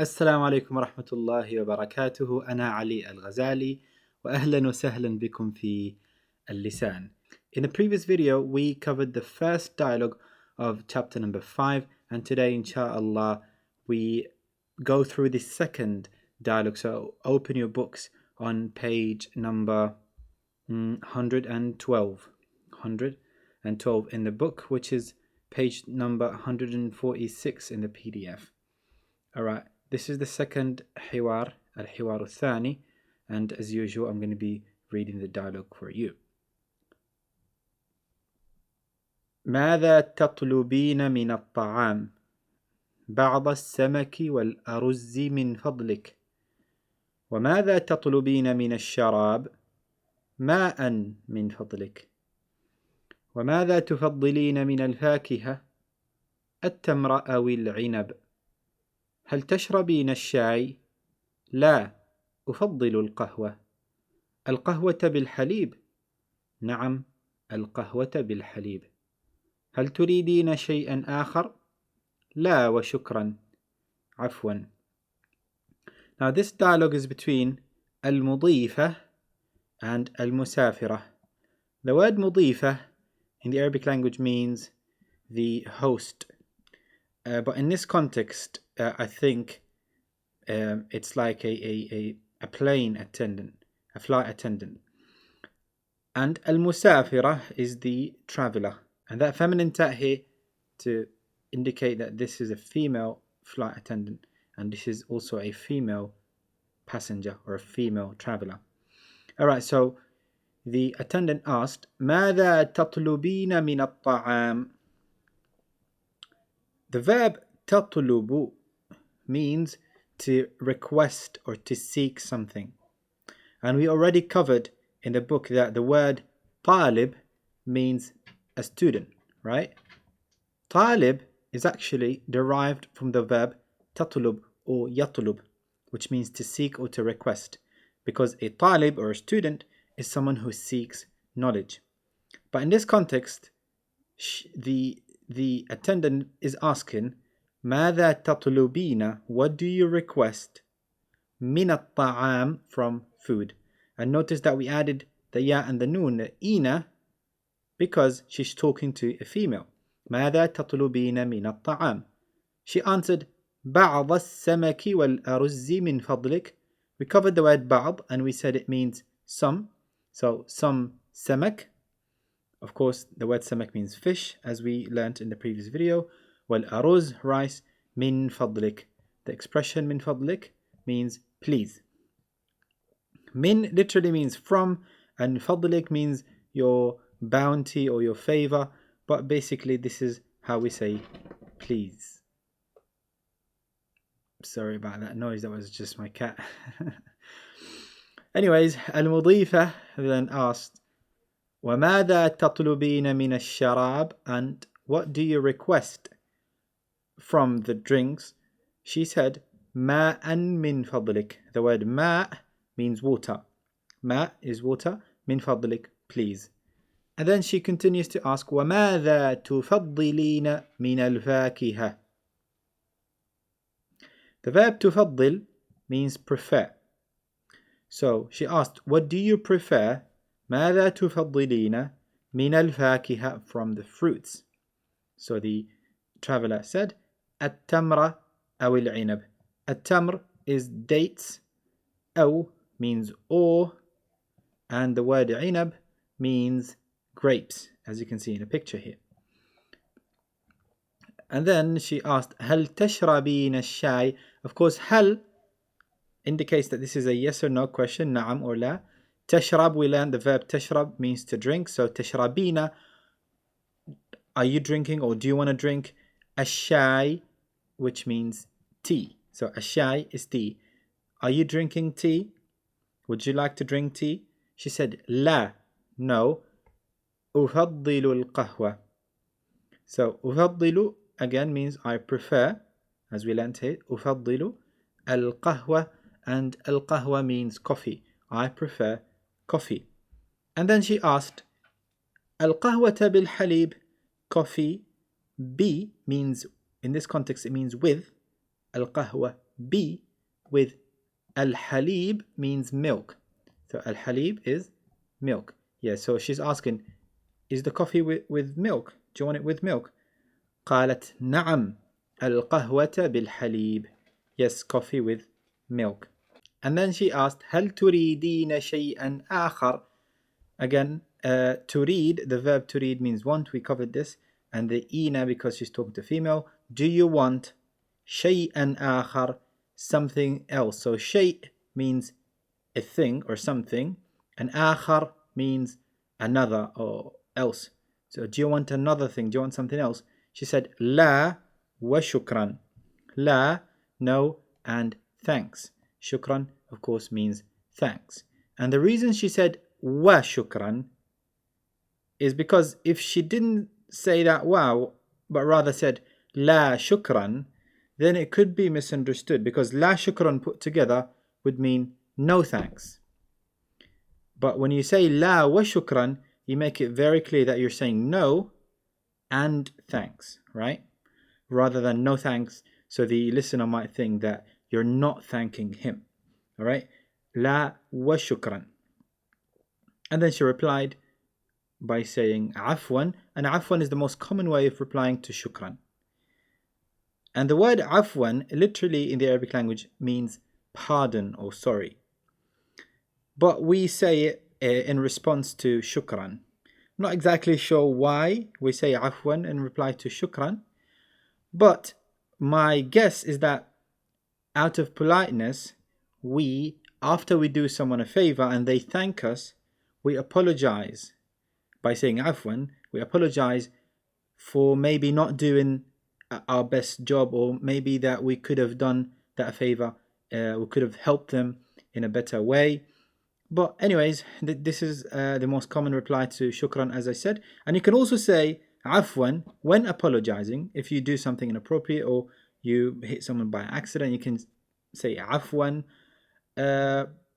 السلام عليكم ورحمة الله وبركاته. أنا علي الغزالي وأهلا وسهلا بكم في اللسان. In the previous video we covered the first dialogue of chapter number 5, and today inshaAllah we go through the second dialogue. So open your books on page number 112 in the book, which is page number 146 in the PDF. Alright, this is the second حوار, الحوار الثاني, and as usual I'm going to be reading the dialogue for you. ماذا تطلبين من الطعام؟ بعض السمك والأرز من فضلك. وماذا تطلبين من الشراب؟ ماء من فضلك. وماذا تفضلين من الفاكهة؟ التمر أو العنب. هل تشربين الشاي؟ لا، أفضل القهوة. القهوة بالحليب؟ نعم، القهوة بالحليب. هل تريدين شيئا آخر؟ لا وشكرا، عفوا. Now this dialogue is between المضيفة and المسافرة. The word مضيفة in the Arabic language means the host. But in this context, I think it's like a plane attendant, a flight attendant. And al-musafira is the traveler. And that feminine ta here to indicate that this is a female flight attendant, and this is also a female passenger or a female traveler. Alright, so the attendant asked, ماذا تطلبين من الطعام? The verb تطلب means to request or to seek something. And we already covered in the book that the word طالب means a student, right? طالب is actually derived from the verb تطلب or يطلب, which means to seek or to request, because a طالب or a student is someone who seeks knowledge. But in this context, the attendant is asking, ماذا تطلبين? What do you request? من الطعام, from food. And notice that we added the ya and the noon, the ina, because she's talking to a female. ماذا تطلبين من الطعام? She answered, بعض السمك والأرز من فضلك. We covered the word بعض and we said it means some. So some samak. Of course, the word samak means fish, as we learnt in the previous video. والأرز, rice. من فضلك. The expression من فضلك means please. Min literally means from, and fadlik means your bounty or your favor, but basically this is how we say please. Sorry about that noise, that was just my cat. Anyways, al-mudifa then asked, وَمَاذَا تَطْلُبِينَ مِنَ الشَّرَابِ? And what do you request from the drinks? She said, مَاءً مِّن فَضْلِكَ. The word ماء means water. Ma is water. Min fadlik, please. And then she continues to ask, وَمَاذَا تُفَضِّلِينَ مِنَ الْفَاكِهَةِ? The verb تُفَضِّل means prefer. So she asked, what do you prefer? مَاذَا تُفَضِّلِينَ مِنَ الْفَاكِهَةِ, from the fruits. So the traveler said, التمر أو العنب. التمر is dates. أو means or, and the word عنب means grapes, as you can see in a picture here. And then she asked, هل تشربين الشاي? Of course, هل indicates that this is a yes or no question, نعم or لا. تشرب, we learned the verb تشرب means to drink, so تشربين, are you drinking or do you want to drink? الشاي, which means tea. So الشاي is tea. Are you drinking tea? Would you like to drink tea? She said, لا, no. أفضل القهوة. So أفضل again means I prefer, as we learned here. أفضل القهوة, and القهوة means coffee. I prefer coffee. And then she asked, القهوة بالحليب, coffee. B means, in this context, it means with. القهوة B with al-halib means milk. So al-halib is milk. Yeah, so she's asking, is the coffee with milk? Do you want it with milk? قالت نعم القهوة بالحليب. Yes, coffee with milk. And then she asked هل تريدين شيئا آخر? Again, to read, the verb to read means want. We covered this. And the ina, because she's talking to female. Do you want شيئا آخر? Something else. So شيء means a thing or something. And آخر means another or else. So do you want another thing? Do you want something else? She said لا وشكرا. لا, no, and thanks. Shukran, of course, means thanks. And the reason she said wa shukran is because if she didn't say that wow, but rather said la shukran, then it could be misunderstood, because la shukran put together would mean no thanks. But when you say la wa shukran, you make it very clear that you're saying no and thanks, right? Rather than no thanks, so the listener might think that you're not thanking him. All right? La wa shukran. And then she replied by saying afwan, and afwan is the most common way of replying to shukran. And the word afwan literally in the Arabic language means pardon or sorry. But we say it in response to shukran. I'm not exactly sure why we say afwan in reply to shukran, but my guess is that out of politeness, we, after we do someone a favor and they thank us, we apologize by saying afwan. We apologize for maybe not doing our best job, or maybe that we could have done that favor, we could have helped them in a better way. But anyways, this is the most common reply to shukran, as I said. And you can also say afwan when apologizing. If you do something inappropriate or you hit someone by accident, you can say afwan.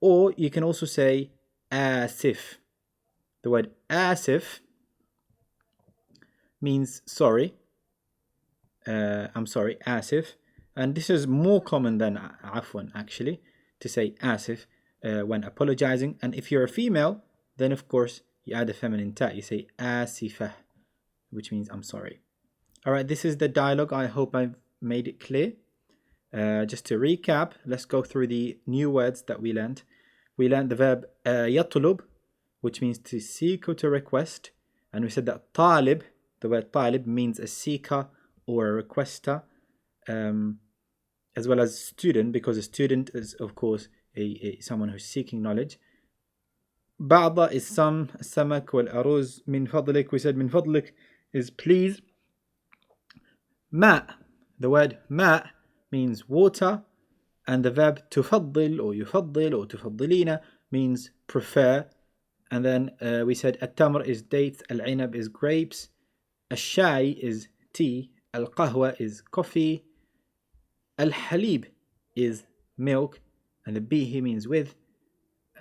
Or you can also say asif. The word asif means sorry. I'm sorry, asif. And this is more common than afwan, actually, to say asif when apologizing. And if you're a female, then of course you add a feminine ta. You say asifah, which means I'm sorry. All right, this is the dialogue. I hope I've made it clear. Just to recap, let's go through the new words that we learned. We learned the verb يطلب, which means to seek or to request. And we said that طالب, the word طالب, means a seeker or a requester, as well as student, because a student is, of course, someone who's seeking knowledge. بعض is some, السمك والأرز. من فضلك, we said من فضلك is please. ماء, the word ماء means water, and the verb تفضل or يفضل or تفضلين means prefer. And then we said التمر is dates, العنب is grapes, الشاي is tea, القهوة is coffee, الحليب is milk, and the bihi means with.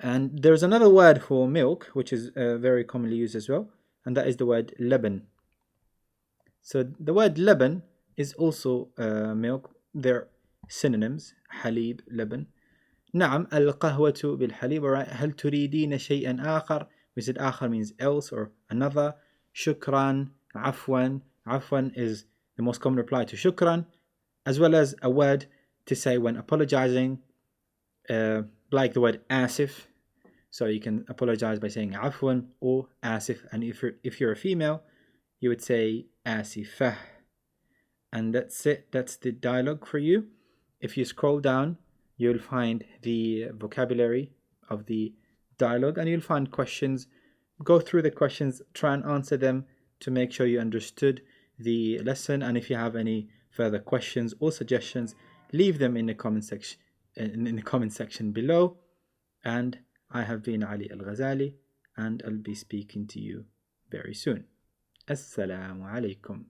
And there's another word for milk which is very commonly used as well, and that is the word لبن. So the word لبن is also milk. They're synonyms, حليب, لبن. نعم القهوة بالحليب. Alright, هل تريدين شيئا آخر? We said آخر means else or another. شكرا, عفوا. عفوا is the most common reply to shukran, as well as a word to say when apologizing, like the word asif. So you can apologize by saying afwan or asif. And if you're a female, you would say asifah. And that's it. That's the dialogue for you. If you scroll down, you'll find the vocabulary of the dialogue, and you'll find questions. Go through the questions, try and answer them to make sure you understood the lesson. And if you have any further questions or suggestions, leave them in the comment section below. And I have been Ali Al-Ghazali, and I'll be speaking to you very soon. Assalamu alaikum.